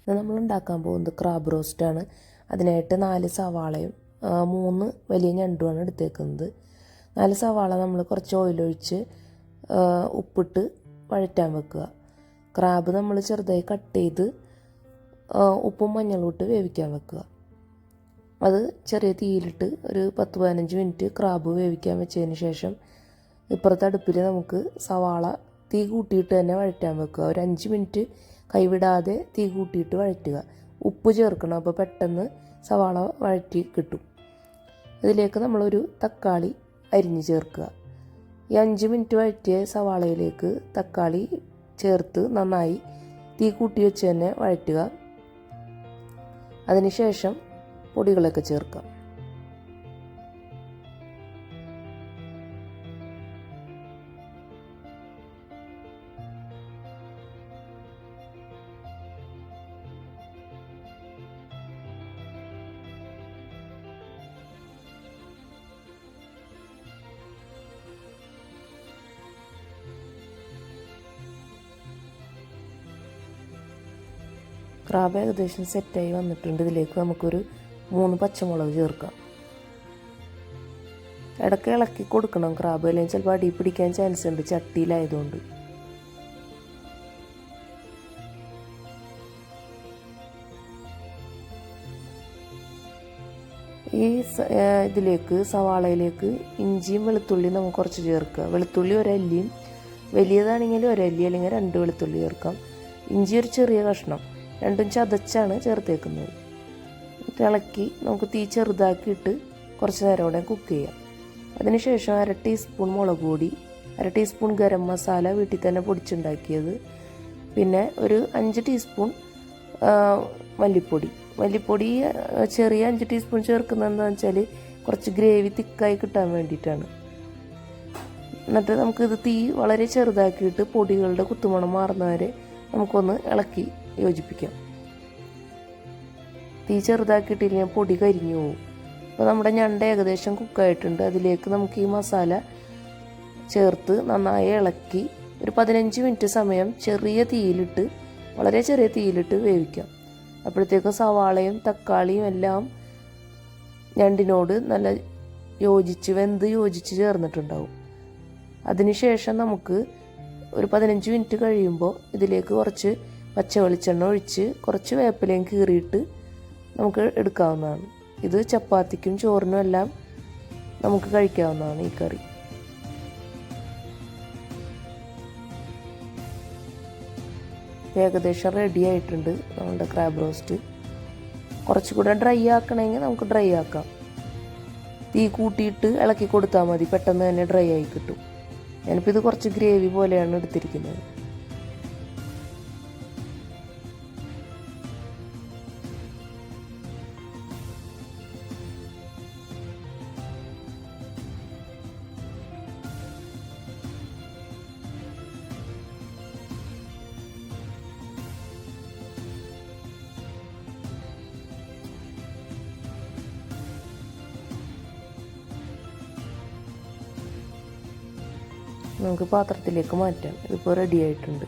ഇത് നമ്മൾ ഉണ്ടാക്കാൻ പോകുന്നത് ക്രാബ് റോസ്റ്റാണ്. അതിനായിട്ട് 4 സവാളയും 3 വലിയ ഞണ്ടുമാണ് എടുത്തേക്കുന്നത്. 4 സവാള നമ്മൾ കുറച്ച് ഓയിലൊഴിച്ച് ഉപ്പിട്ട് വഴറ്റാൻ വെക്കുക. ക്രാബ് നമ്മൾ ചെറുതായി കട്ട് ചെയ്ത് ഉപ്പും മഞ്ഞളും ഇട്ട് വേവിക്കാൻ വെക്കുക. അത് ചെറിയ തീയിലിട്ട് ഒരു 10-15 മിനിറ്റ് ക്രാബ് വേവിക്കാൻ വെച്ചതിന് ശേഷം ഇപ്പുറത്തെ അടുപ്പിൽ നമുക്ക് സവാള തീ കൂട്ടിയിട്ട് തന്നെ വഴറ്റാൻ വെക്കുക. ഒരു 5 മിനിറ്റ് കൈവിടാതെ തീ കൂട്ടിയിട്ട് വഴറ്റുക. ഉപ്പ് ചേർക്കണം, അപ്പോൾ പെട്ടെന്ന് സവാള വഴറ്റി കിട്ടും. ഇതിലേക്ക് നമ്മളൊരു തക്കാളി അരിഞ്ഞ് ചേർക്കുക. ഈ 5 മിനിറ്റ് വഴറ്റിയ സവാളയിലേക്ക് തക്കാളി ചേർത്ത് നന്നായി തീ കൂട്ടി വെച്ച് തന്നെ വഴറ്റുക. അതിനുശേഷം പൊടികളൊക്കെ ചേർക്കാം. ക്രാബ് ഏകദേശം സെറ്റായി വന്നിട്ടുണ്ട്. ഇതിലേക്ക് നമുക്കൊരു 3 പച്ചമുളക് ചേർക്കാം. ഇടയ്ക്ക് ഇളക്കി കൊടുക്കണം ക്രാബ്, അല്ലെങ്കിൽ ചിലപ്പോൾ അടി പിടിക്കാൻ ചാൻസ് ഉണ്ട് ചട്ടിയിലായതുകൊണ്ട്. ഈ ഇതിലേക്ക് സവാളയിലേക്ക് ഇഞ്ചിയും വെളുത്തുള്ളിയും നമുക്ക് കുറച്ച് ചേർക്കുക. വെളുത്തുള്ളി ഒരല്ലിയും, വലിയതാണെങ്കിൽ ഒരല്ലി അല്ലെങ്കിൽ 2 വെളുത്തുള്ളി ചേർക്കാം. ഇഞ്ചി ഒരു ചെറിയ കഷ്ണം, രണ്ടും ചതച്ചാണ് ചേർത്തേക്കുന്നത്. ഇളക്കി നമുക്ക് തീ ചെറുതാക്കിയിട്ട് കുറച്ച് നേരം കൂടെ കുക്ക് ചെയ്യാം. അതിനുശേഷം 1/2 ടീസ്പൂൺ മുളക് പൊടി, 1/2 ടീസ്പൂൺ ഗരം മസാല വീട്ടിൽ തന്നെ പൊടിച്ചുണ്ടാക്കിയത്, പിന്നെ ഒരു 5 ടീസ്പൂൺ മല്ലിപ്പൊടി ചെറിയ 5 ടീസ്പൂൺ ചേർക്കുന്നത് എന്താണെന്ന് വെച്ചാൽ കുറച്ച് ഗ്രേവി തിക്കായി കിട്ടാൻ വേണ്ടിയിട്ടാണ്. എന്നിട്ട് നമുക്കിത് തീ വളരെ ചെറുതാക്കിയിട്ട് പൊടികളുടെ കുത്തുമണം മാറുന്നവരെ നമുക്കൊന്ന് ഇളക്കി യോജിപ്പിക്കാം. തീ ചെറുതാക്കിയിട്ടില്ലെങ്കിൽ പൊടി കരിഞ്ഞു പോകും. അപ്പോൾ നമ്മുടെ ഞണ്ട് ഏകദേശം കുക്കായിട്ടുണ്ട്. അതിലേക്ക് നമുക്ക് ഈ മസാല ചേർത്ത് നന്നായി ഇളക്കി ഒരു 15 മിനിറ്റ് സമയം വളരെ ചെറിയ തീയിലിട്ട് വേവിക്കാം. അപ്പോഴത്തേക്കും സവാളയും തക്കാളിയും എല്ലാം ഞണ്ടിനോട് നല്ല വെന്ത് യോജിച്ച് ചേർന്നിട്ടുണ്ടാവും. അതിനുശേഷം നമുക്ക് ഒരു 15 മിനിറ്റ് കഴിയുമ്പോൾ ഇതിലേക്ക് കുറച്ച് പച്ച വെളിച്ചെണ്ണ ഒഴിച്ച് കുറച്ച് വേപ്പിലയും കീറിയിട്ട് നമുക്ക് എടുക്കാവുന്നതാണ്. ഇത് ചപ്പാത്തിക്കും ചോറിനും എല്ലാം നമുക്ക് കഴിക്കാവുന്നതാണ് ഈ കറി. ഏകദേശം റെഡി ആയിട്ടുണ്ട് നമ്മുടെ ക്രാബ് റോസ്റ്റ്. കുറച്ചുകൂടെ ഡ്രൈ ആക്കണമെങ്കിൽ നമുക്ക് ഡ്രൈ ആക്കാം. തീ കൂട്ടിയിട്ട് ഇളക്കി കൊടുത്താൽ മതി, പെട്ടെന്ന് തന്നെ ഡ്രൈ ആയി കിട്ടും. ഞാനിപ്പോൾ ഇത് കുറച്ച് ഗ്രേവി പോലെയാണ് എടുത്തിരിക്കുന്നത്. നമുക്ക് പാത്രത്തിലേക്ക് മാറ്റാം. ഇതിപ്പോൾ റെഡി ആയിട്ടുണ്ട്.